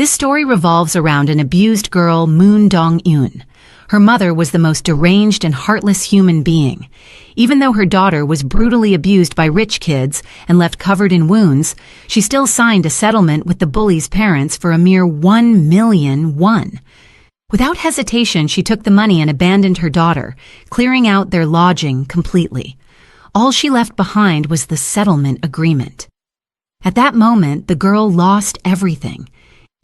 This story revolves around an abused girl, Moon Dong-eun. Her mother was the most deranged and heartless human being. Even though her daughter was brutally abused by rich kids and left covered in wounds, she still signed a settlement with the bullies' parents for a mere 1 million won. Without hesitation, she took the money and abandoned her daughter, clearing out their lodging completely. All she left behind was the settlement agreement. At that moment, the girl lost everything.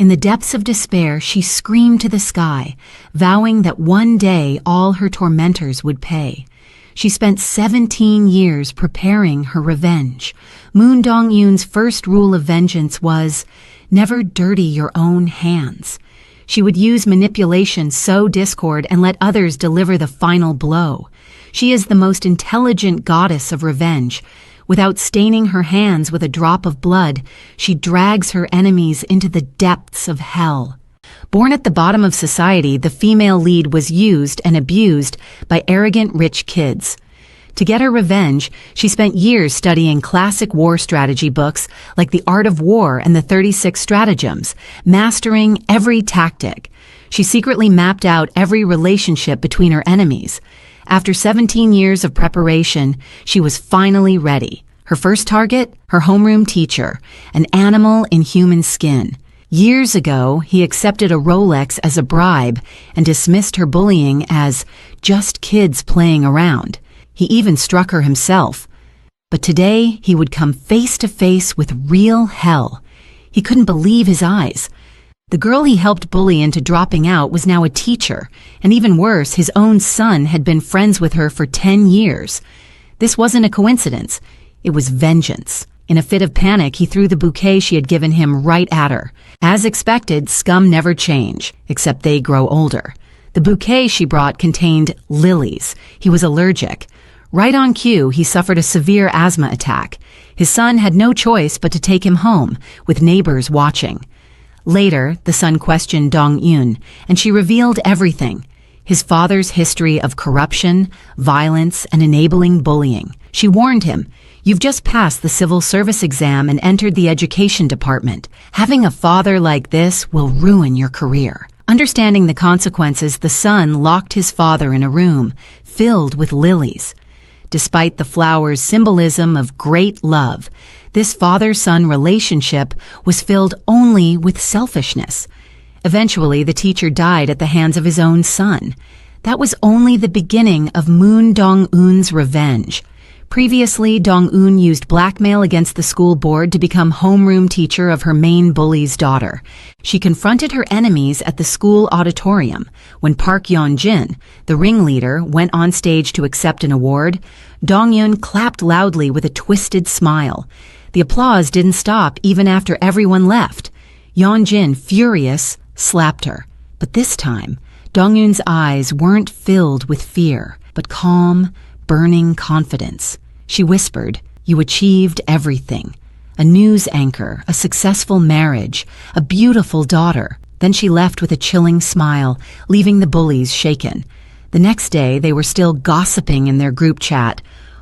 In the depths of despair, she screamed to the sky, vowing that one day all her tormentors would pay. She spent 17 years preparing her revenge. Moon Dong-eun's first rule of vengeance was, never dirty your own hands. She would use manipulation, sow discord, and let others deliver the final blow. She is the most intelligent goddess of revenge. Without staining her hands with a drop of blood, she drags her enemies into the depths of hell. Born at the bottom of society, the female lead was used and abused by arrogant rich kids. To get her revenge, she spent years studying classic war strategy books like The Art of War and the 36 Stratagems, mastering every tactic. She secretly mapped out every relationship between her enemies. After 17 years of preparation, she was finally ready. Her first target? Her homeroom teacher, an animal in human skin. Years ago, he accepted a Rolex as a bribe and dismissed her bullying as just kids playing around. He even struck her himself. But today, he would come face to face with real hell. He couldn't believe his eyes. The girl he helped bully into dropping out was now a teacher, and even worse, his own son had been friends with her for 10 years. This wasn't a coincidence. It was vengeance. In a fit of panic, he threw the bouquet she had given him right at her. As expected, scum never change, except they grow older. The bouquet she brought contained lilies. He was allergic. Right on cue, he suffered a severe asthma attack. His son had no choice but to take him home, with neighbors watching. Later, the son questioned Dong-eun, and she revealed everything. His father's history of corruption, violence, and enabling bullying. She warned him, "You've just passed the civil service exam and entered the education department. Having a father like this will ruin your career." Understanding the consequences, the son locked his father in a room filled with lilies. Despite the flower's symbolism of great love, this father-son relationship was filled only with selfishness. Eventually, the teacher died at the hands of his own son. That was only the beginning of Moon Dong-eun's revenge. Previously, Dong-eun used blackmail against the school board to become homeroom teacher of her main bully's daughter. She confronted her enemies at the school auditorium. When Park Yeon-jin, the ringleader, went on stage to accept an award, Dong-eun clapped loudly with a twisted smile. The applause didn't stop even after everyone left. Yeon-jin, furious, slapped her. But this time, Dong-eun's eyes weren't filled with fear, but calm, burning confidence. She whispered, "You achieved everything. A news anchor, a successful marriage, a beautiful daughter." Then she left with a chilling smile, leaving the bullies shaken. The next day, they were still gossiping in their group chat.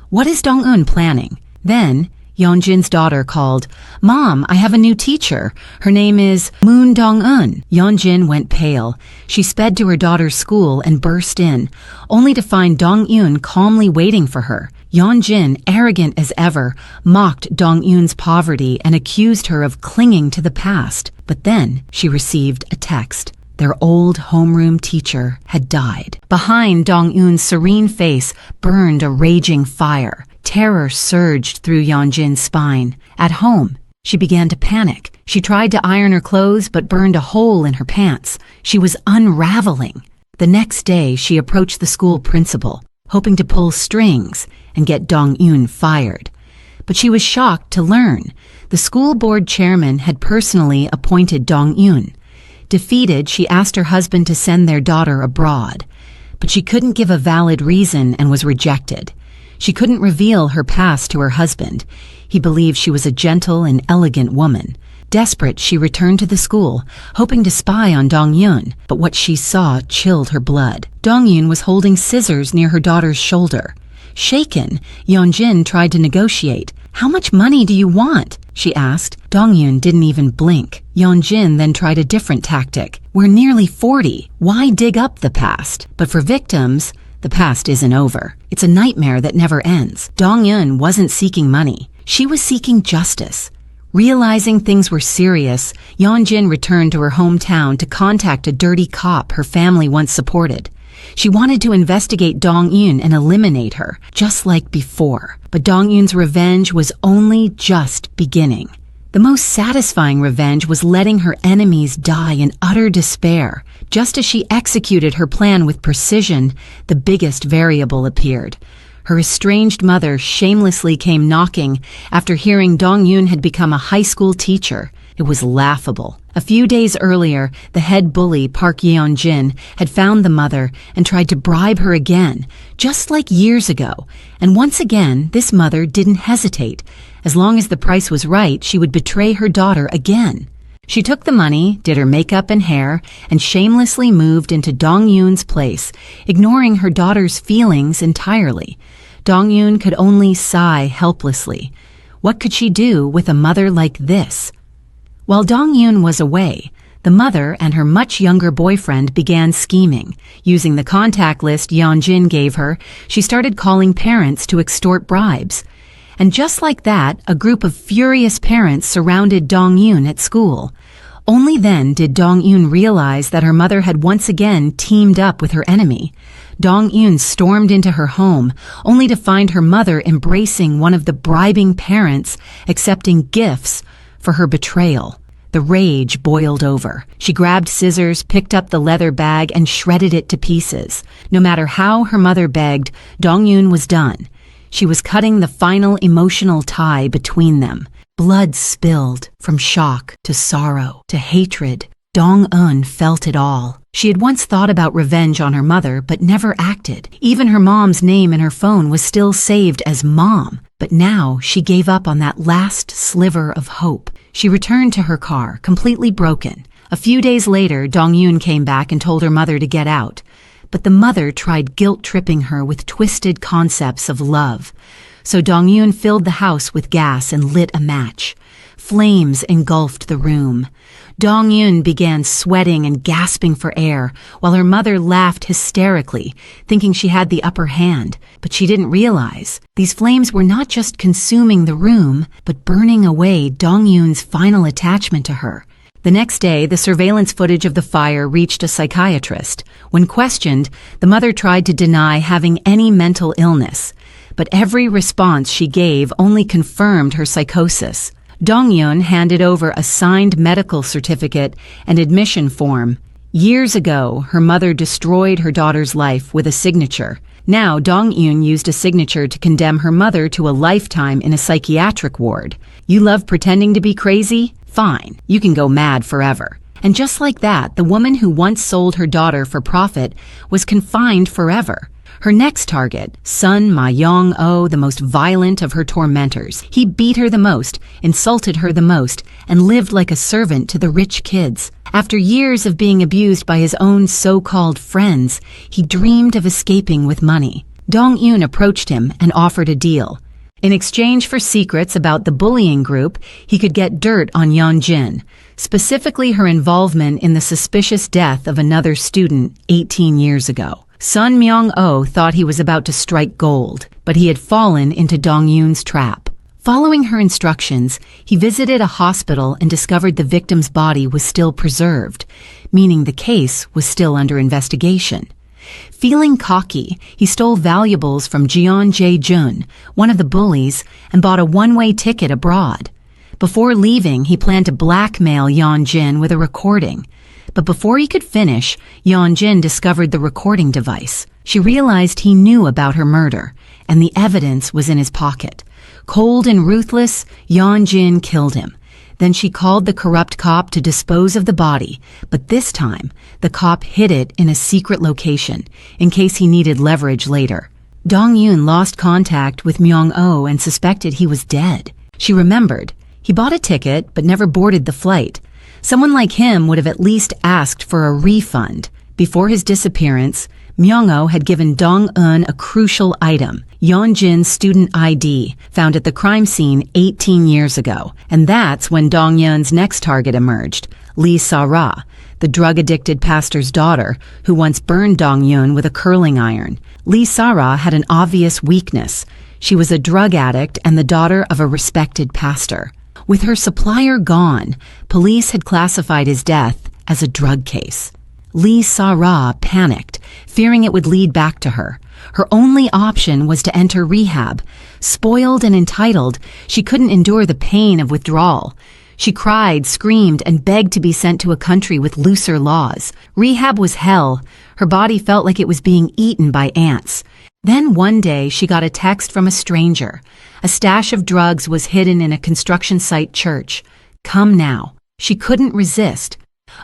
"What is Dong-eun planning?" Then, Yeonjin's daughter called, "Mom, I have a new teacher. Her name is Moon Dong-eun." Yeonjin went pale. She sped to her daughter's school and burst in, only to find Dong-eun calmly waiting for her. Yeonjin, arrogant as ever, mocked Dong-eun's poverty and accused her of clinging to the past. But then she received a text. Their old homeroom teacher had died. Behind Dong-eun's serene face burned a raging fire. Terror surged through Yeonjin's spine. At home, she began to panic. She tried to iron her clothes but burned a hole in her pants. She was unraveling. The next day, she approached the school principal, hoping to pull strings and get Dong-eun fired. But she was shocked to learn the school board chairman had personally appointed Dong-eun. Defeated, she asked her husband to send their daughter abroad. But she couldn't give a valid reason and was rejected. She couldn't reveal her past to her husband. He believed she was a gentle and elegant woman. Desperate, she returned to the school, hoping to spy on Dong-eun, but what she saw chilled her blood. Dong-eun was holding scissors near her daughter's shoulder. Shaken, Yeonjin tried to negotiate. "How much money do you want?" she asked. Dong-yoon didn't even blink. Yeon-jin then tried a different tactic. We're nearly 40. Why dig up the past? But for victims, the past isn't over. It's a nightmare that never ends. Dong-yoon wasn't seeking money. She was seeking justice. Realizing things were serious, Yeon-jin returned to her hometown to contact a dirty cop her family once supported. She wanted to investigate Dong-yoon and eliminate her, just like before. But Dong-yoon's revenge was only just beginning. The most satisfying revenge was letting her enemies die in utter despair. Just as she executed her plan with precision, the biggest variable appeared. Her estranged mother shamelessly came knocking after hearing Dong-yoon had become a high school teacher. It was laughable. A few days earlier, the head bully, Park Yeon-jin, had found the mother and tried to bribe her again, just like years ago. And once again, this mother didn't hesitate. As long as the price was right, she would betray her daughter again. She took the money, did her makeup and hair, and shamelessly moved into Dong-yoon's place, ignoring her daughter's feelings entirely. Dong-yoon could only sigh helplessly. What could she do with a mother like this? While Dong-yoon was away, the mother and her much younger boyfriend began scheming. Using the contact list Yeon-jin gave her, she started calling parents to extort bribes. And just like that, a group of furious parents surrounded Dong-yoon at school. Only then did Dong-yoon realize that her mother had once again teamed up with her enemy. Dong-yoon stormed into her home, only to find her mother embracing one of the bribing parents, accepting gifts for her betrayal. The rage boiled over. She grabbed scissors, picked up the leather bag, and shredded it to pieces. No matter how her mother begged, Dong-yoon was done. She was cutting the final emotional tie between them. Blood spilled, from shock to sorrow to hatred. Dong-eun felt it all. She had once thought about revenge on her mother, but never acted. Even her mom's name in her phone was still saved as Mom. But now she gave up on that last sliver of hope. She returned to her car, completely broken. A few days later, Dong-yoon came back and told her mother to get out. But the mother tried guilt-tripping her with twisted concepts of love. So Dong-yoon filled the house with gas and lit a match. Flames engulfed the room. Dong-yoon began sweating and gasping for air, while her mother laughed hysterically, thinking she had the upper hand. But she didn't realize these flames were not just consuming the room, but burning away Dong-yoon's final attachment to her. The next day, the surveillance footage of the fire reached a psychiatrist. When questioned, the mother tried to deny having any mental illness, but every response she gave only confirmed her psychosis. Dong-yoon handed over a signed medical certificate and admission form. Years ago, her mother destroyed her daughter's life with a signature. Now, Dong-yoon used a signature to condemn her mother to a lifetime in a psychiatric ward. You love pretending to be crazy? Fine, you can go mad forever. And just like that, the woman who once sold her daughter for profit was confined forever. Her next target, Sun Ma-yong-oh, the most violent of her tormentors. He beat her the most, insulted her the most, and lived like a servant to the rich kids. After years of being abused by his own so-called friends, he dreamed of escaping with money. Dong-yoon approached him and offered a deal. In exchange for secrets about the bullying group, he could get dirt on Yeon-jin, specifically her involvement in the suspicious death of another student 18 years ago. Sun Myung-oh thought he was about to strike gold, but he had fallen into Dong-yoon's trap. Following her instructions, he visited a hospital and discovered the victim's body was still preserved, meaning the case was still under investigation. Feeling cocky, he stole valuables from Jeon Jae-jun, one of the bullies, and bought a one-way ticket abroad. Before leaving, he planned to blackmail Yeon-jin with a recording. But before he could finish, Yeon-jin discovered the recording device. She realized he knew about her murder, and the evidence was in his pocket. Cold and ruthless, Yeon-jin killed him. Then she called the corrupt cop to dispose of the body, but this time, the cop hid it in a secret location, in case he needed leverage later. Dong-yoon lost contact with Myung-oh and suspected he was dead. She remembered. He bought a ticket, but never boarded the flight. Someone like him would have at least asked for a refund. Before his disappearance, Myung-oh had given Dong-eun a crucial item, Yeonjin's student ID, found at the crime scene 18 years ago. And that's when Dong-eun's next target emerged, Lee Sa-ra, the drug-addicted pastor's daughter who once burned Dong-eun with a curling iron. Lee Sa-ra had an obvious weakness. She was a drug addict and the daughter of a respected pastor. With her supplier gone, police had classified his death as a drug case. Lee Sa-ra panicked, fearing it would lead back to her. Her only option was to enter rehab. Spoiled and entitled, she couldn't endure the pain of withdrawal. She cried, screamed, and begged to be sent to a country with looser laws. Rehab was hell. Her body felt like it was being eaten by ants. Then one day she got a text from a stranger. A stash of drugs was hidden in a construction site church. Come now. She couldn't resist.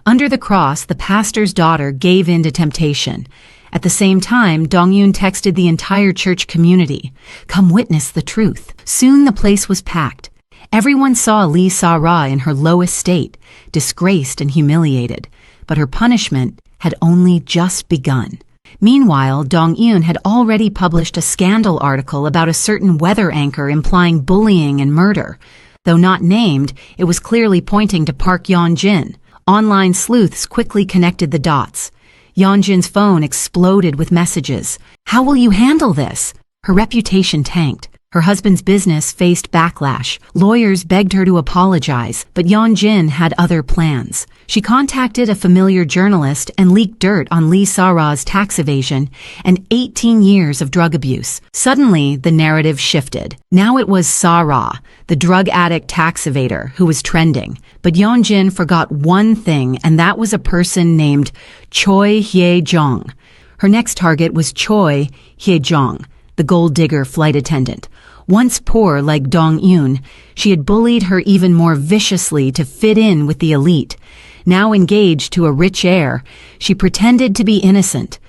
Under the cross, the pastor's daughter gave in to temptation. At the same time, Dong-eun texted the entire church community. Come witness the truth. Soon the place was packed. Everyone saw Lee Sa-ra in her lowest state, disgraced and humiliated. But her punishment had only just begun. Meanwhile, Dong-eun had already published a scandal article about a certain weather anchor implying bullying and murder. Though not named, it was clearly pointing to Park Yeonjin. Online sleuths quickly connected the dots. Yeonjin's phone exploded with messages. How will you handle this? Her reputation tanked. Her husband's business faced backlash. Lawyers begged her to apologize, but Yeonjin had other plans. She contacted a familiar journalist and leaked dirt on Lee Sa-ra's tax evasion and 18 years of drug abuse. Suddenly, the narrative shifted. Now it was Sa-ra, the drug addict tax evader, who was trending. But Yeonjin forgot one thing, and that was a person named Choi Hye-jong. Her next target was Choi Hye-jong, the gold digger flight attendant. Once poor like Dong-eun, she had bullied her even more viciously to fit in with the elite. Now engaged to a rich heir, she pretended to be innocent.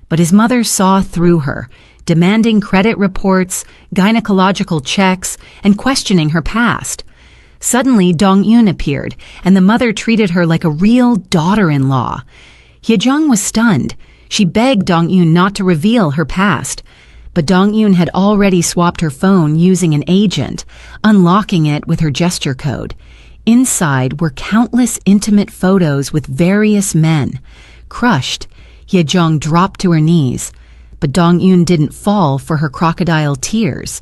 But his mother saw through her, demanding credit reports, gynecological checks, and questioning her past. Suddenly, Dong-eun appeared, and the mother treated her like a real daughter-in-law. Hye-jong was stunned. She begged Dong-eun not to reveal her past. But Dong-eun had already swapped her phone using an agent, unlocking it with her gesture code. Inside were countless intimate photos with various men. Crushed, Hye-jong dropped to her knees. But Dong-eun didn't fall for her crocodile tears.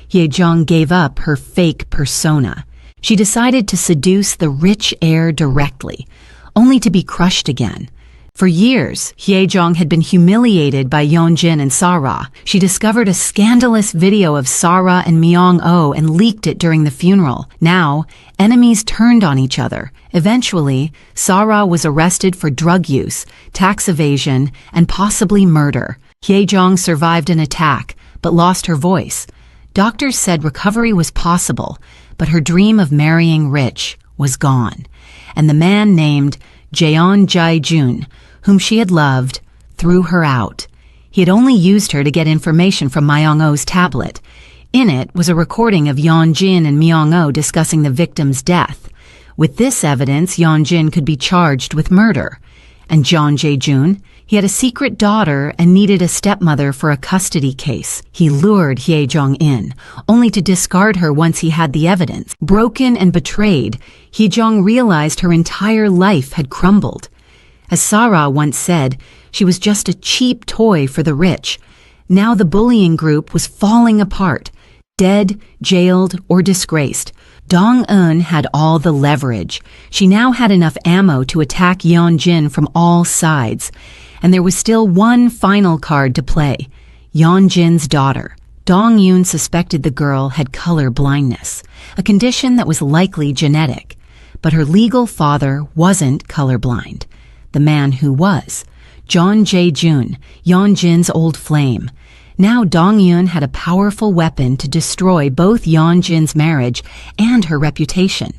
Hye-jong gave up her fake persona. She decided to seduce the rich heir directly, only to be crushed again. For years, Hye-jong had been humiliated by Yeonjin and Sa-ra. She discovered a scandalous video of Sa-ra and Myung-oh and leaked it during the funeral. Now, enemies turned on each other. Eventually, Sa-ra was arrested for drug use, tax evasion, and possibly murder. Hye-jong survived an attack, but lost her voice. Doctors said recovery was possible, but her dream of marrying rich was gone. And the man named Jeon Jae-jun, whom she had loved, threw her out. He had only used her to get information from Myung-oh's tablet. In it was a recording of Yeonjin and Myung-oh discussing the victim's death. With this evidence, Yeonjin could be charged with murder. And Jeon Jae-jun, he had a secret daughter and needed a stepmother for a custody case. He lured Hye-jong in, only to discard her once he had the evidence. Broken and betrayed, Hye-jong realized her entire life had crumbled. As Sa-ra once said, she was just a cheap toy for the rich. Now the bullying group was falling apart, dead, jailed, or disgraced. Dong-eun had all the leverage. She now had enough ammo to attack Yeonjin from all sides. And there was still one final card to play, Yeonjin's daughter. Dong-eun suspected the girl had color blindness, a condition that was likely genetic. But her legal father wasn't colorblind. The man who was, Jeon Jae-jun, Yeonjin's old flame. Now Dong-eun had a powerful weapon to destroy both Yeonjin's marriage and her reputation.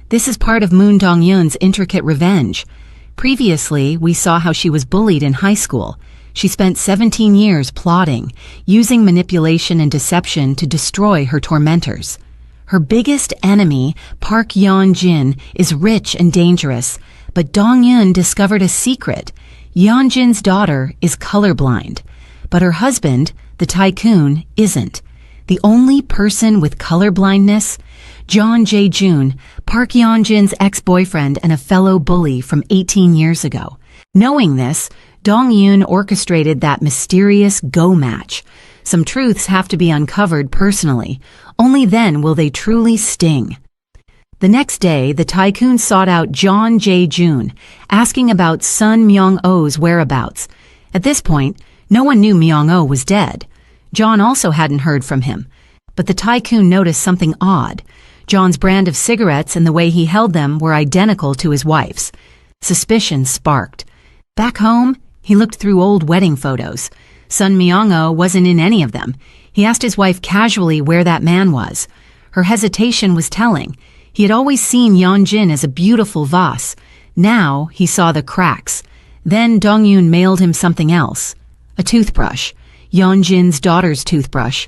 This is part of Moon Dong-eun's intricate revenge. Previously, we saw how she was bullied in high school. She spent 17 years plotting, using manipulation and deception to destroy her tormentors. Her biggest enemy, Park Yeonjin, is rich and dangerous, But Dong-eun discovered a secret. Yeonjin's daughter is colorblind, but her husband, the tycoon, isn't. The only person with colorblindness? John Jae-joon, Park Yeonjin's ex-boyfriend and a fellow bully from 18 years ago. Knowing this, Dong-eun orchestrated that mysterious go match. Some truths have to be uncovered personally. Only then will they truly sting. The next day, the tycoon sought out John Jae-joon, asking about son Myung-oh's whereabouts. At this point, no one knew Myung-oh was dead. John also hadn't heard from him. But the tycoon noticed something odd. John's brand of cigarettes and the way he held them were identical to his wife's. Suspicion sparked. Back home, he looked through old wedding photos. Son Myung-oh wasn't in any of them. He asked his wife casually where that man was. Her hesitation was telling. He had always seen Yeonjin as a beautiful vase. Now he saw the cracks. Then Dong-eun mailed him something else. A toothbrush. Yeonjin's daughter's toothbrush.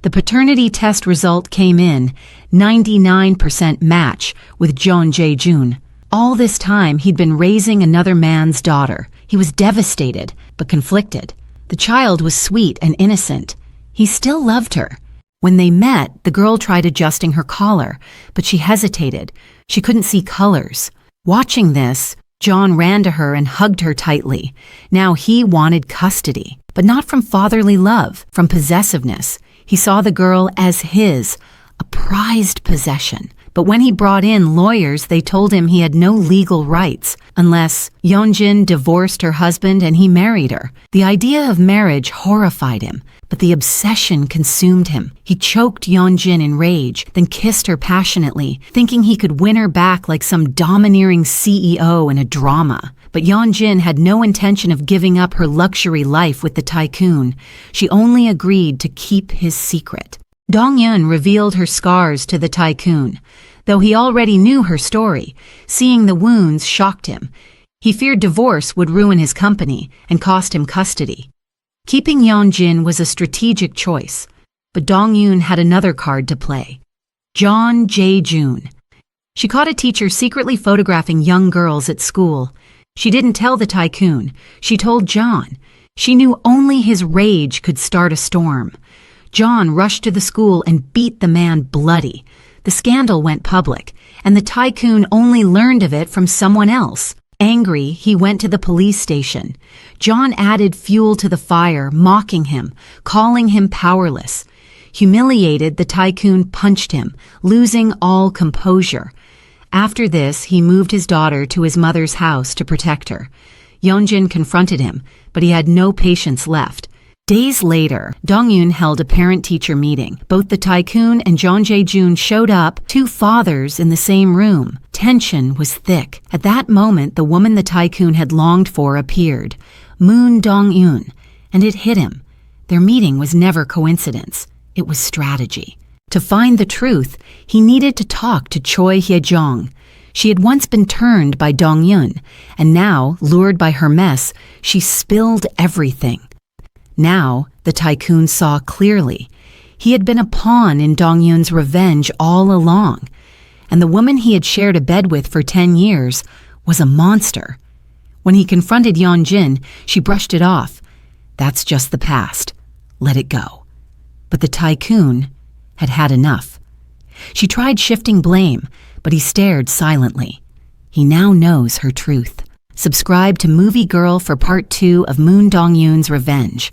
The paternity test result came in, 99% match with John Jae-joon. All this time he'd been raising another man's daughter. He was devastated, but conflicted. The child was sweet and innocent. He still loved her. When they met, the girl tried adjusting her collar, but she hesitated. She couldn't see colors. Watching this, John ran to her and hugged her tightly. Now he wanted custody, but not from fatherly love, from possessiveness. He saw the girl as his, a prized possession. But when he brought in lawyers, they told him he had no legal rights, unless Yeonjin divorced her husband and he married her. The idea of marriage horrified him, but the obsession consumed him. He choked Yeonjin in rage, then kissed her passionately, thinking he could win her back like some domineering CEO in a drama. But Yeonjin had no intention of giving up her luxury life with the tycoon. She only agreed to keep his secret. Dong-eun revealed her scars to the tycoon. Though he already knew her story, seeing the wounds shocked him. He feared divorce would ruin his company and cost him custody. Keeping Yeonjin was a strategic choice, but Dong-eun had another card to play. John Jae-joon. She caught a teacher secretly photographing young girls at school. She didn't tell the tycoon. She told John. She knew only his rage could start a storm. John rushed to the school and beat the man bloody. The scandal went public, and the tycoon only learned of it from someone else. Angry, he went to the police station. John added fuel to the fire, mocking him, calling him powerless. Humiliated, the tycoon punched him, losing all composure. After this, he moved his daughter to his mother's house to protect her. Yeonjin confronted him, but he had no patience left. Days later, Dong-eun held a parent-teacher meeting. Both the tycoon and John Jae-joon showed up, two fathers in the same room. Tension was thick. At that moment, the woman the tycoon had longed for appeared, Moon Dong-eun, and it hit him. Their meeting was never coincidence. It was strategy. To find the truth, he needed to talk to Choi Hye-jong. She had once been turned by Dong-eun, and now, lured by her mess, she spilled everything. Now, the tycoon saw clearly. He had been a pawn in Dong-eun's revenge all along, and the woman he had shared a bed with for 10 years was a monster. When he confronted Yeonjin, she brushed it off. That's just the past. Let it go. But the tycoon had had enough. She tried shifting blame, but he stared silently. He now knows her truth. Subscribe to Movie Girl for Part 2 of Moon Dong-eun's Revenge.